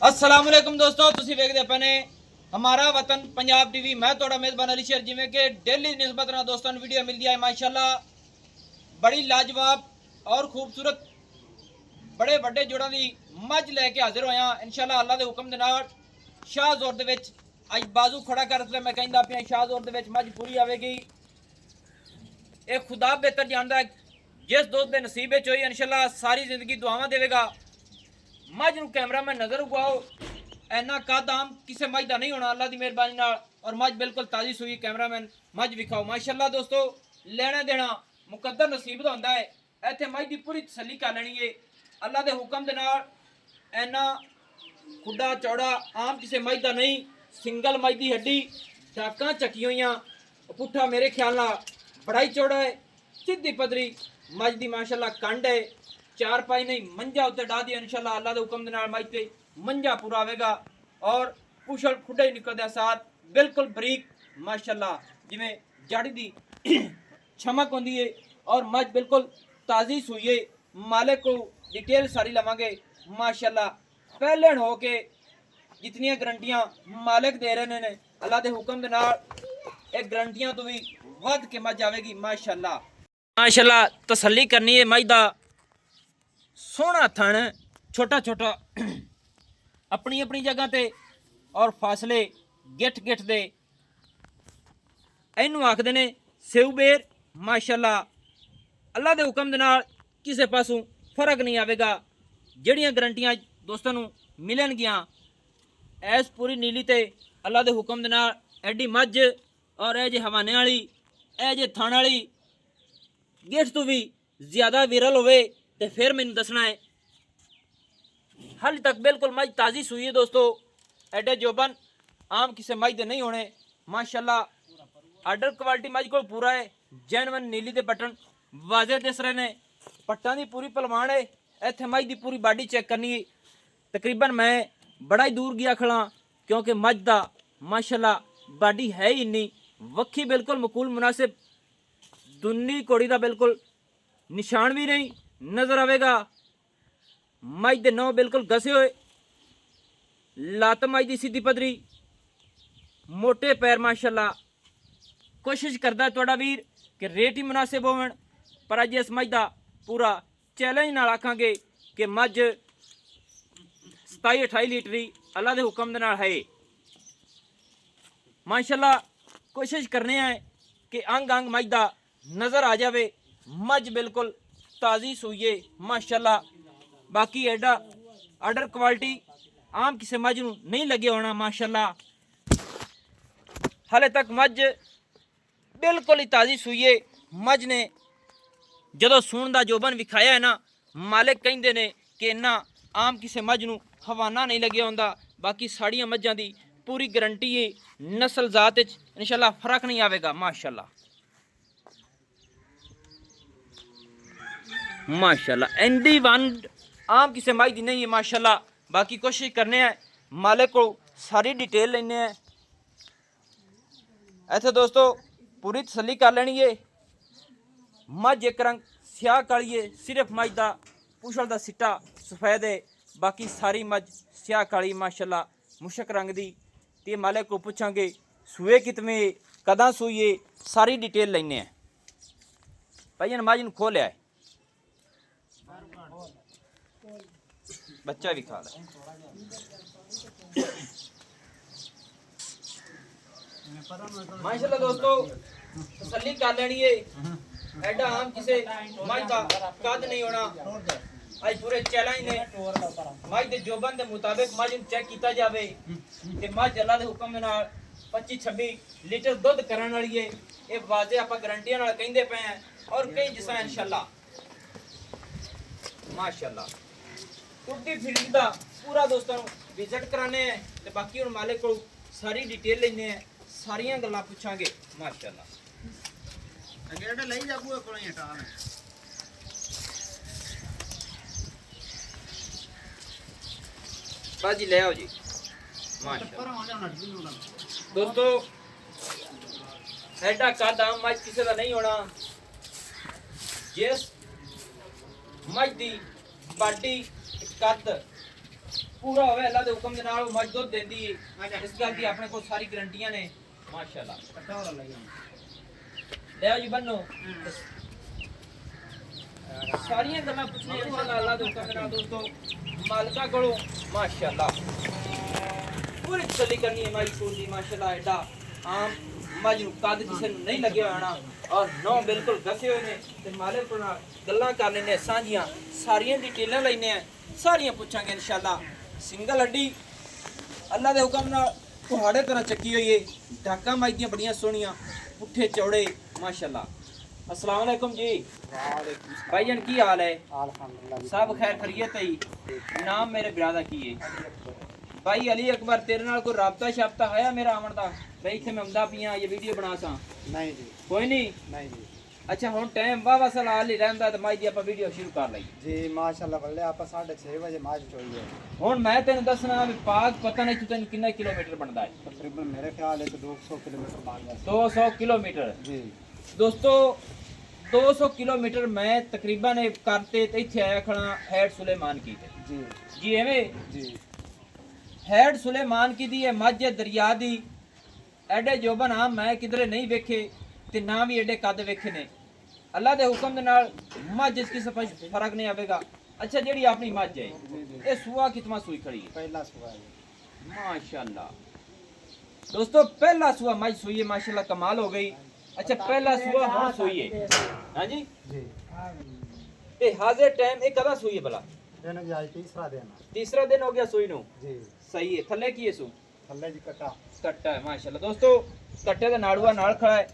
अस्सलाम वालेकुम दोस्तों, तुसी वेखदे अपने हमारा वतन पंजाब टीवी। मैं थोड़ा मेज़बान अली शेर। जिमें कि डेली निस्बत ना दोस्तों वीडियो मिलती है माशाल्लाह बड़ी लाजवाब और खूबसूरत बड़े बड़े जोड़ों की मझ लैके हाजिर होया इंशाल्लाह अल्लाह के हुक्म के नाल। शाह जोर दे विच अज बाजू खड़ा कर मैं कहंदा पिया शाह जोर दे विच मझ पूरी आवेगी। ये खुदा बेहतर जानता है, जिस दोस्त के नसीब होई इंशाल्लाह सारी जिंदगी दुआवां देवेगा। मझ नूं कैमरा में नज़र उगाओ, इन्ना कद आम किसी मझ का नहीं होना अल्लाह की मेहरबानी नाल। और मझ बिल्कुल ताज़ी सूई कैमरामैन मझ विखाओ माशाल्लाह। दोस्तों लेना देना मुकद्दर नसीब का होंदा है। इत्थे मझ की पूरी तसल्ली कर लेनी है अल्लाह के हुक्म के नाल। इन्ना खुडा चौड़ा आम किसी मझ का नहीं, सिंगल मझ की हड्डी, डाकां चकी हुई, पुट्ठा मेरे ख्याल नाल बड़ा ही चौड़ा है। सीधी पदरी मझ की माशाल्लाह कंड है। चार पाई नहीं मंझा उत्ते डा दिया इंशाल्लाह अल्लाह के हुक्म के नाल। मझ ते मंझा पूरा आवेगा और पुछल खुडे निकलदे साथ बिल्कुल बरीक माशाल्लाह जिवें जाड़ी दी चमक होंदी है। और मझ बिल्कुल ताज़ी सूई है। मालिक को डिटेल सारी लवांगे माशाल्लाह। पहले हो के जितनियां गारंटियां मालिक दे रहे ने अल्लाह के हुक्म के नाल, एक गारंटियां तो भी वध के मझ आवेगी माशाल्लाह। माशाल्लाह तसल्ली करनी है। मझ दा सोहना थण छोटा छोटा अपनी अपनी जगह ते और फासले गिठ गिठ दे इनू आखदे ने सेऊबेर माशाल्लाह। अल्लाह के हुक्म दे नाल किसी पासों फर्क नहीं आवेगा। जड़ियां गारंटियां दोस्तों नूं मिलणगियां ऐस पूरी नीली ते अल्लाह के हुक्म दे नाल एडी मझ और ए जे हवाने वाली ए जे थान वाली गिठ तो भी ज़्यादा विरल होवे ते फिर मैनूं दसना है। हाल तक बिल्कुल मझ ताज़ी सूई है दोस्तों। एडे जोबन आम किसी मझ दे नहीं होने माशाल्लाह। आर्डर क्वालिटी मझ को पूरा है। जैनवन नीली दे बटन वाजे दिस रहे ने। पट्टां दी पूरी पलवान है। इत्थे मझ दी पूरी बाडी चेक करनी है। तकरीबन मैं बड़ा ही दूर गया खड़ा क्योंकि मझ दा माशाल्लाह बाडी है ही इन्नी वक्खी बिल्कुल मकूल मुनासिब। दुन्नी घोड़ी का बिल्कुल निशान भी नहीं नजर आवेगा। मझ दे नौ बिल्कुल घसे हुए, लत्त मझ दी सीधी पदरी, मोटे पैर माशाल्लाह। कोशिश करता थोड़ा वीर कि रेट ही मुनासिब होवन, पर अज इस मझ का पूरा चैलेंज नाल आखांगे कि मझ 27-28 लीटर ही अल्लाह के हुक्म दे नाल है माशाल्लाह। कोशिश करने हैं कि अंग अंग मझ का नज़र आ जाए। मझ बिल्कुल ताज़ी सूई माशाल्लाह। बाकी एडा आर्डर क्वालिटी आम किसी मझ नूं नहीं लगे होना माशाल्लाह। हाले तक मझ बिल्कुल ही ताज़ी सूई मझ ने जदों सूण दा जोबन विखाया है ना, मालिक कहिंदे ने कि इन्ना आम किसी मझ नूं हवाना नहीं लगे होंदा। बाकी साड़ियां मझां दी पूरी गारंटी है। नस्ल जात इंशाल्लाह फर्क नहीं आवेगा माशाल्लाह माशाल्लाह। एंडी वन आम किसी मझ दी नहीं है माशाल्लाह। बाकी कोशिश करने हैं मालिक को सारी डिटेल लेने हैं। ऐसे दोस्तों पूरी तसल्ली कर लेनी है। मझ एक रंग स्याह काली है, सिर्फ मझ का पुछल का सिट्टा सफेद है। बाकी सारी मझ स्याह काली माशाल्लाह मुशक रंग दी। ते मालिक को पूछांगे सूए कितने कदा सूई सारी डिटेल लेने हैं। भाई मझ नूं खोलिया है, बच्चा भी खा ला माशाल्लाह। दोस्तों तसल्ली कर लेनी है। एडा आम किसे मझ का कद नहीं होना। आज पूरे चैलेंज ने मझ के जोबन के मुताबिक मझ चेक किया जाए कि मझ अल्लाह के हुक्म नाल 25-26 लीटर दुध करने वाली है। ये वाजे आप गारंटियां नाल कहंदे पे हैं और कई जिसा इंशाल्लाह माशाल्लाह। टुट्टी फील्ड का पूरा दोस्तों विजिट कराने हैं तो बाकी हम मालिक को सारी डिटेल लेने हैं, सारियां गल्लां पूछांगे माशाल्लाह। बाजी ले आओ जी माशाल्लाह। दोस्तों एडा कद आम मझ किसी का नहीं होना। जिस मझ की बाडी कद पूरा होवे अल्लाह दे हुक्म दे नाल मज दुध देंदी है इस गल दी अपने को सारी गारंटियां ने माशाल्लाह कट्टा वाला लगे ले आओ जी बन्नो सारियां गल्लां पुछने इंशाल्लाह अल्लाह दे हुक्म दे नाल दोस्तों मालिका कोलो माशाल्लाह पूरी तसल्ली करनी है माई सूर दी माशाल्लाह एडा आम मज नु कद किसे नु नहीं लगे होना और नौ बिल्कुल गसे हुए ने ते मालिक को नाल गल्लां कर लेने सांझियां सारियां डिटेलां लेने सारियां पूछांगे इंशाल्लाह सिंगल हड्डी अल्लाह दे हुक्म नाल कुहाड़े तरह चक्की हुई है डाका माई दियां बड़ियां सोहणियां पुट्ठे चौड़े माशाल्लाह अस्सलाम वालेकुम जी भाईजान की हाल है अल्हम्दुलिल्लाह सब खैर खैरियत है नाम मेरे बिरादा की है भाई अली अकबर तेरे नाल कोई राबता शाबता है मेरा आवन दा भाई इथे मैं आंदा पिया ये वीडियो बना सा नहीं जी कोई नहीं नहीं जी अच्छा हुन टाइम वावा सलाल ही रहंदा ते माई दी ਆਪਾਂ ਵੀਡੀਓ ਸ਼ੁਰੂ ਕਰ ਲਈ जी माशाल्लाह बल्ले आप 6:30 बजे माज चोई है ਹੁਣ ਮੈਂ ਤੈਨੂੰ ਦੱਸਣਾ ਵੀ ਪਾਕ ਪਤਾ ਨਹੀਂ ਤੈਨੂੰ ਕਿੰਨਾ ਕਿਲੋਮੀਟਰ ਬਣਦਾ ਹੈ तकरीबन मेरे ख्याल है कि 200 किलोमीटर मान लिया 200 किलोमीटर जी दोस्तों 200 किलोमीटर मैं तकरीबन करते ਤੇ ਇੱਥੇ ਆਇਆ ਖਣਾ ਹੈਡ ਸੁਲੇਮਾਨ ਕੀ ਤੇ जी ਜੀ ਐਵੇਂ जी ਹੈਡ ਸੁਲੇਮਾਨ ਕੀ ਦੀ ਹੈ ਮੱਝ ਦਰਿਆ ਦੀ ਐਡੇ ਜੋਬਨ ਆ ਮੈਂ ਕਿਧਰੇ ਨਹੀਂ ਵੇਖੇ ਤੇ ਨਾ ਵੀ ਐਡੇ ਕੱਦ ਵੇਖੇ ਨੇ ਅੱਲਾ ਦੇ ਹੁਕਮ ਦੇ ਨਾਲ ਮੱਝ ਇਸ ਕੀ ਸਫਾਈ ਫਰਕ ਨਹੀਂ ਆਵੇਗਾ अच्छा ਜਿਹੜੀ ਆਪਣੀ ਮੱਝ ਹੈ ਇਹ ਸੂਆ ਕਿਤਨਾ ਸੂਈ ਖੜੀ ਹੈ पहला सुबह है माशाल्लाह दोस्तों पहला सुआ मज सुई है माशाल्लाह कमाल हो गई अच्छा पहला सुआ हाँ सुई है हाँ जी जी ये हाजिर टाइम ये कदा सुई है भला दिन जी आज तीसरा दिन है तीसरा दिन हो गया सुई नु जी सही है थल्ले की है सू थल्ले जी कटा कट्टा है माशाल्लाह दोस्तों कट्टे दा नाड़ुआ नाल खड़ा है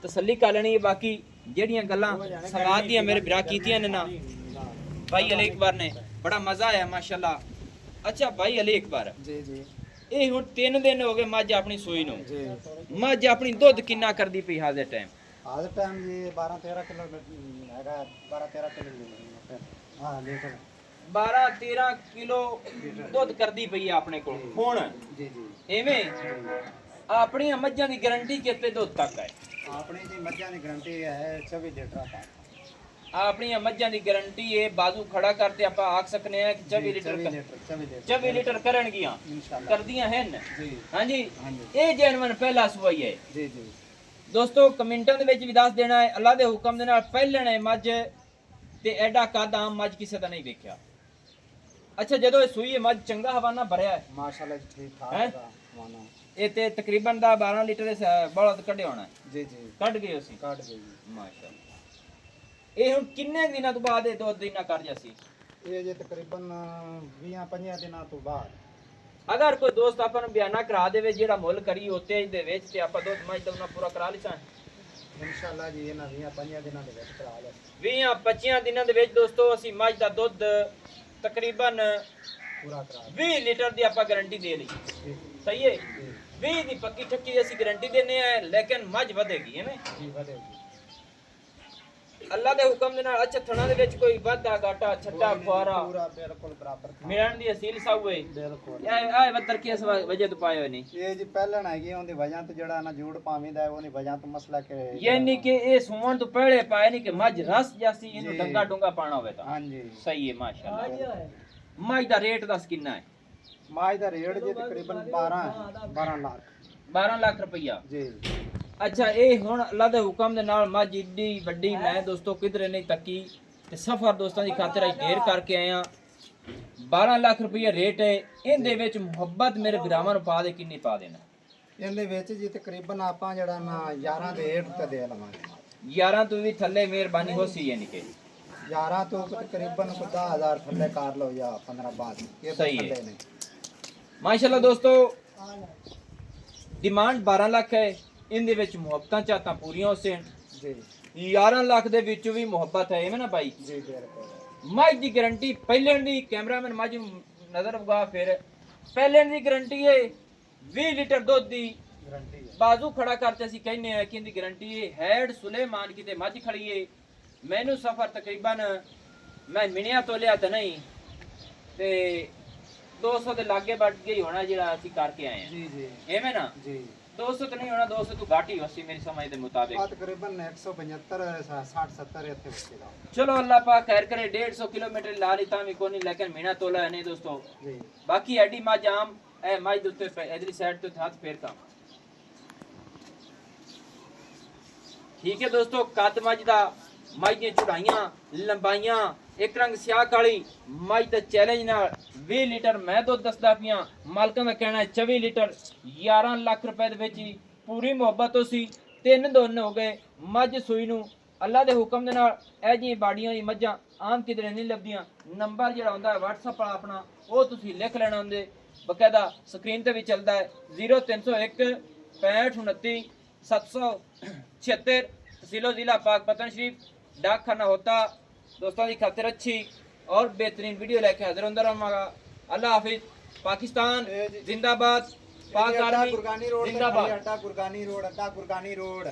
तसल्ली कर लेनी है बाकी जेड़ियां गल्लां सवाद दियां मेरे बिरा कीतियां ने ना भाई अली अकबर ने बड़ा मजा आया माशाल्लाह अच्छा भाई अली अकबर जी जी ਇਹ ਹੁਣ 3 ਦਿਨ ਹੋ ਗਏ ਮੱਝ ਆਪਣੀ ਸੂਈ ਨੂੰ जी ਮੱਝ ਆਪਣੀ ਦੁੱਧ ਕਿੰਨਾ ਕਰਦੀ ਪਈ ਹਾਜ਼ਰ ਟਾਈਮ आज टाइम ये 12-13 किलोमीटर हैगा 12-13 किलोमीटर हाँ लीटर 12-13 ਕਿਲੋ ਦੁੱਧ ਕਰਦੀ ਪਈ ਆ ਆਪਣੇ ਕੋਲ ਹੁਣ जी जी ਐਵੇਂ ਆਪਣੀਆਂ ਮੱਝਾਂ ਦੀ ਗਾਰੰਟੀ ਕਿਤੇ ਦੁੱਧ ਤੱਕ ਹੈ अपनी जी मज्जा की गारंटी है 24 लीटर का ਆਪਣੀਆਂ ਮੱਝਾਂ ਦੀ ਗਾਰੰਟੀ ਹੈ ਬਾਜ਼ੂ ਖੜਾ ਕਰਕੇ ਆਪਾਂ ਆਖ ਸਕਨੇ ਆ ਕਿ 24 ਲੀਟਰ 24 ਲੀਟਰ ਕਰਨਗੀਆਂ इंशाल्लाह ਕਰਦੀਆਂ ਹਨ जी ਹਾਂਜੀ हाँ जी ਇਹ ਜੈਨਵਨ ਪਹਿਲਾ ਸਵਾਈ ਹੈ जी जी ਦੋਸਤੋ ਕਮੈਂਟਾਂ ਦੇ ਵਿੱਚ ਵੀ ਦੱਸ ਦੇਣਾ ਹੈ ਅੱਲਾ ਦੇ ਹੁਕਮ ਦੇ ਨਾਲ ਪਹਿਲਣੇ ਮੱਝ ਤੇ ਐਡਾ ਕੱਦ ਆਮ ਮੱਝ ਕਿਸੇ ਦਾ ਨਹੀਂ ਵੇਖਿਆ ਅੱਛਾ ਜਦੋਂ ਇਹ ਸੂਈ ਹੈ ਮੱਝ ਚੰਗਾ ਹਵਾਨਾ ਭਰਿਆ ਹੈ माशाल्लाह ठीक ठाक हैं? है माना ਇਹ ਤੇ ਤਕਰੀਬਨ ਦਾ 12 ਲੀਟਰ ਦੇ ਬਲਦ ਕੱਢਿਆ ਹੋਣਾ ਹੈ। जी जी ਕੱਢ ਗਏ ਅਸੀਂ काट गई ਮਾਸ਼ਾਅੱਲਾ ਇਹ ਹੁਣ ਕਿੰਨੇ ਦਿਨਾਂ ਤੋਂ ਬਾਅਦ ਇਹ ਦੁੱਧ ਦੇਣਾ ਕਰ ਜਾ ਸੀ ये जे तकरीबन 20-25 दिनों तो बाद ਅਗਰ ਕੋਈ ਦੋਸਤ ਆਪਾਂ ਨੂੰ ਬਿਆਨਾ ਕਰਾ ਦੇਵੇ ਜਿਹੜਾ ਮੁੱਲ ਕਰੀ ਉਤੇ ਦੇ ਵਿੱਚ ਤੇ ਆਪਾਂ ਦੁੱਧ ਮੱਝ ਦਾ ਉਹਨਾਂ ਪੂਰਾ ਕਰਾ ਲਿਸਾਂ इंशाल्लाह जी ये ना 20-25 दिनों ਦੇ ਵਿੱਚ ਕਰਾ ਲੈ 20-25 ਦਿਨਾਂ ਦੇ ਵਿੱਚ ਦੋਸਤੋ ਅਸੀਂ ਮੱਝ ਦਾ ਦੁੱਧ ਤਕਰੀਬਨ ਪੂਰਾ ਕਰਾ 20 ਲੀਟਰ ਦੀ ਆਪਾਂ ਗਾਰੰਟੀ ਦੇ ਲਈ ਜੀ ਸਹੀ ਹੈ 20 ਦੀ ਪੱਕੀ ਠੱਕੀ ਅਸੀਂ ਗਾਰੰਟੀ ਦਿੰਨੇ ਆ ਲੇਕਿਨ ਮੱਝ ਵਧੇਗੀ ਐਵੇਂ ਜੀ ਵਧੇਗੀ ਅੱਲਾ ਦੇ ਹੁਕਮ ਦੇ ਨਾਲ ਅੱਛਾ ਥਣਾ ਦੇ ਵਿੱਚ ਕੋਈ ਵਾਧਾ ਘਾਟਾ ਛੱਟਾ ਫੁਆਰਾ ਪੂਰਾ ਬਿਲਕੁਲ ਬਰਾਬਰ ਮਿਲਣ ਦੀ ਅਸੀਲ ਸਾਊਏ ਬਿਲਕੁਲ ਇਹ ਵੱਤਰ ਕਿਸ ਵਜ੍ਹਾ ਤੋਂ ਪਾਏ ਹੋਏ ਨੇ ਇਹ ਜੀ ਪਹਿਲਾਂ ਹੈਗੀ ਉਹਦੀ ਵਜ੍ਹਾ ਤੋਂ ਜਿਹੜਾ ਨਾ ਜੂੜ ਪਾਵੀਂਦਾ ਉਹਦੀ ਵਜ੍ਹਾ ਤੋਂ ਮਸਲਾ ਕਿ ਯਾਨੀ ਕਿ ਇਹ ਸੂਣ ਤੋਂ ਪਹਿਲੇ ਪਾਏ ਨਹੀਂ ਕਿ ਮੱਝ ਰਸ ਜਾਸੀ ਇਹਨੂੰ ਜੀ। ਡੰਗਾ ਡੁੰਗਾ ਪਾਣਾ ਹੋਵੇ ਤਾਂ ਹਾਂਜੀ ਸਹੀ ਹੈ ਮਾਸ਼ਾਅੱਲਾ ਮੱਝ ਦਾ ਰੇਟ ਦੱਸ ਕਿੰਨਾ ਹੈ ਮਾਜ ਦਾ ਰੇਟ ਜੀ ਤਕਰੀਬਨ 12 ਲੱਖ 12 ਲੱਖ ਰੁਪਈਆ ਜੀ ਅੱਛਾ ਇਹ ਹੁਣ ਅੱਲਾ ਦੇ ਹੁਕਮ ਦੇ ਨਾਲ ਮੱਝ ਏਡੀ ਵੱਡੀ ਮੈਂ ਦੋਸਤੋ ਕਿਧਰੇ ਨਹੀਂ ਤੱਕੀ ਤੇ ਸਫਰ ਦੋਸਤਾਂ ਦੀ ਖਾਤਰ ਅੱਜ ਢੇਰ ਕਰਕੇ ਆਇਆ 12 ਲੱਖ ਰੁਪਈਆ ਰੇਟ ਹੈ ਇਹਦੇ ਵਿੱਚ ਮੁਹੱਬਤ ਮੇਰੇ ਭਰਾਵਾਂ ਨੂੰ ਪਾ ਦੇ ਕਿੰਨੀ ਪਾ ਦੇਣਾ ਇਹਦੇ ਵਿੱਚ ਜੀ ਤਕਰੀਬਨ ਆਪਾਂ ਜਿਹੜਾ ਨਾ 11 ਦੇ ਰੇਟ ਤੇ ਦੇ ਲਵਾਂਗੇ 11 ਤੋਂ ਵੀ ਥੱਲੇ ਮਿਹਰਬਾਨੀ ਹੋ ਸੀ ਯਾਨੀ ਕਿ 11 ਤੋਂ ਤਕਰੀਬਨ 10000 ਥੱਲੇ ਕਰ ਲਓ ਜਾਂ 15 ਬਾਅਦ ਇਹ ਸਹੀ ਹੈ। ਥੱਲੇ ਨਹੀਂ ਮਾਸ਼ਾਅੱਲਾ ਦੋਸਤੋ ਡਿਮਾਂਡ 12 ਲੱਖ ਹੈ ਇਹਦੇ ਵਿੱਚ ਮੁਹੱਬਤਾਂ ਚਾਹਤਾਂ ਪੂਰੀਆਂ ਹੋ ਸਨ ਜੀ 11 ਲੱਖ ਦੇ ਵਿੱਚ ਵੀ ਮੁਹੱਬਤ ਹੈ ਐਵੇਂ ਨਾ ਭਾਈ ਜੀ ਬਿਲਕੁਲ ਮੱਝ ਦੀ ਗਾਰੰਟੀ ਪਹਿਲੇ ਦੀ ਕੈਮਰਾਮੈਨ ਮੱਝ ਨੂੰ ਨਜ਼ਰ ਵਗਾ ਫਿਰ ਪਹਿਲੇ ਦੀ ਗਾਰੰਟੀ ਹੈ 20 ਲੀਟਰ ਦੁੱਧ ਦੀ ਗਾਰੰਟੀ ਹੈ ਬਾਜ਼ੂ ਖੜਾ ਕਰਕੇ ਅਸੀਂ ਕਹਿੰਨੇ ਆ ਕਿ ਇਹਦੀ ਗਾਰੰਟੀ ਹੈ ਹੈਡ ਸੁਲੇਮਾਨ ਕਿਤੇ ਮੱਝ ਖੜੀ ਹੈ ਮੈਨੂੰ ਸਫਰ ਤਕਰੀਬਨ ਮੈਂ ਮਿਣਿਆ ਤੋਂ ਲਿਆ ਤਾਂ ਨਹੀਂ ਤੇ 200 ਦੇ ਲਾਗੇ ਵੱਟ ਗਈ ਹੋਣਾ ਜਿਹੜਾ ਅਸੀਂ ਕਰਕੇ ਆਏ ਆ ਜੀ ਜੀ ਐਵੇਂ ਨਾ ਜੀ 200 तो नहीं होना, 200 तो घाट ही वसी मेरी समझ के मुताबिक। तकरीबन 175 60 70 ਇੱਥੇ ਬਚੇਗਾ। चलो अल्लाह पाक खैर करे। 150 किलोमीटर ला ली तां भी कोई नहीं, लेकिन महीना तोला है नहीं दोस्तों। ਜੀ बाकी एडी मज आम ए मज दे उत्ते इधरली साइड तो हाथ फेर का ठीक है दोस्तों। कद मज दा मज दी चौड़ाइयां लंबाइयां एक रंग स्याह काली मज दा चैलेंज नाल 20 लीटर मैं दुध दसदा पियां। मालकां दा कहना है 24 लीटर 11 लाख रुपए दे विच ही पूरी मुहब्बत हो सी। 3 दिन हो गए मज सूई नूं। अल्लाह दे हुक्म दे नाल ए जी बाड़ियां दी मज्जां आम किधरे नहीं लभदियां। नंबर जेड़ा हुंदा है WhatsApp वाला अपना ਉਹ ਤੁਸੀਂ ਲਿਖ ਲੈਣਾ ਹੁੰਦੇ ਬਕਾਇਦਾ ਸਕਰੀਨ ਤੇ ਵੀ ਚੱਲਦਾ ਹੈ 0301 6529 776 तहसीलो जिला पाकपतन शरीफ डाकखाना होता। दोस्तों की खातिर अच्छी और बेहतरीन वीडियो लेके हाजिर होंदा रहूंगा। अल्लाह हाफिज। पाकिस्तान जिंदाबाद, पाक आर्मी ਗੁਰਗਾਨੀ ਰੋਡ जिंदाबाद। ਅੱਡਾ ਗੁਰਗਾਨੀ ਰੋਡ